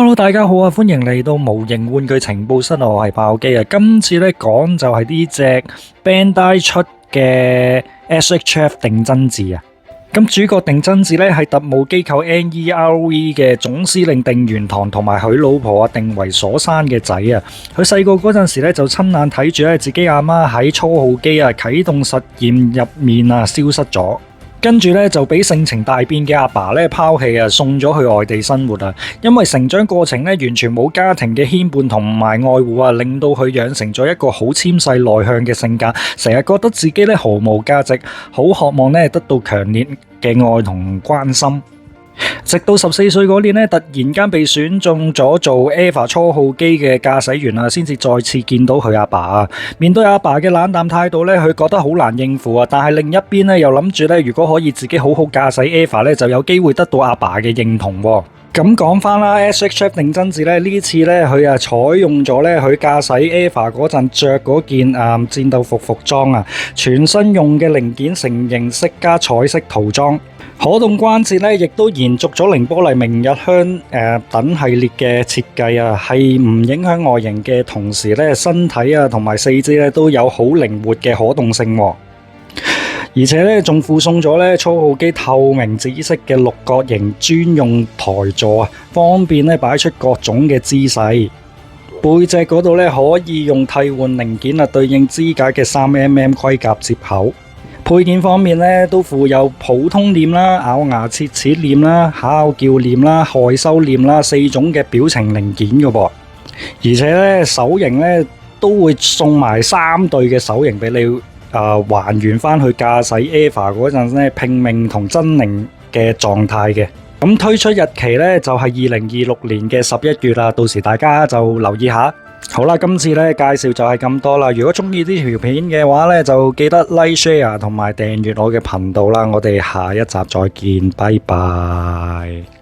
Hello，大家好啊！歡迎嚟到模型玩具情報室啊！我係爆機啊！今次咧講就係呢隻 Bandai 出嘅 SHF 定真嗣啊！咁主角定真嗣咧係特務機構 NERV 嘅總司令定元堂同埋佢老婆啊定為所生嘅仔啊！佢細個嗰陣時咧就親眼睇住咧自己阿媽喺初號機啊啟動實驗入面啊消失咗。跟住咧就俾性情大變嘅阿爸咧拋棄啊，送咗去外地生活啊。因為成長過程咧完全冇家庭嘅牽絆同埋愛護啊，令到佢養成咗一個好纖細內向嘅性格，成日覺得自己咧毫無價值，好渴望咧得到強烈嘅愛同關心。直到14歲嗰年咧，突然間被選中咗做 EVA 初號機嘅駕駛員啊，先至再次見到佢阿爸啊。面對阿爸嘅冷淡態度咧，佢覺得好難應付啊。但係另一邊咧，又諗住咧，如果可以自己好好駕駛 EVA 咧，就有機會得到阿爸嘅認同。咁講翻啦 ，SHF 定真嗣咧呢次咧，佢採用咗咧佢駕駛 EVA 嗰陣着嗰件戰鬥服服裝啊，全身用嘅零件成形式加彩色塗裝。可動關節咧，亦都延續咗綾波麗、明日香等系列嘅設計啊，係唔影響外形嘅同時咧，身體啊同埋四肢咧都有好靈活嘅可動性。而且咧，仲附送咗咧初號機透明紫色嘅六角形專用台座啊，方便咧擺出各種嘅姿勢。背脊嗰度咧可以用替換零件啊，對應支架嘅3mm 盔甲接口。配件方面咧都附有普通鏈啦、咬牙切齒鏈啦、嚎叫鏈啦、害羞鏈啦4種嘅表情零件嘅噃。而且咧手型咧都會送埋3對嘅手型俾你。還原翻去駕駛 EVA 嗰陣咧拼命同猙獰嘅狀態嘅。咁推出日期咧就係2026年嘅11月啦，到時大家就留意下。好啦，今次咧介紹就係咁多啦。如果中意呢條片嘅話咧，就記得 Like、Share 同埋訂閱我嘅頻道啦。我哋下一集再見，拜拜。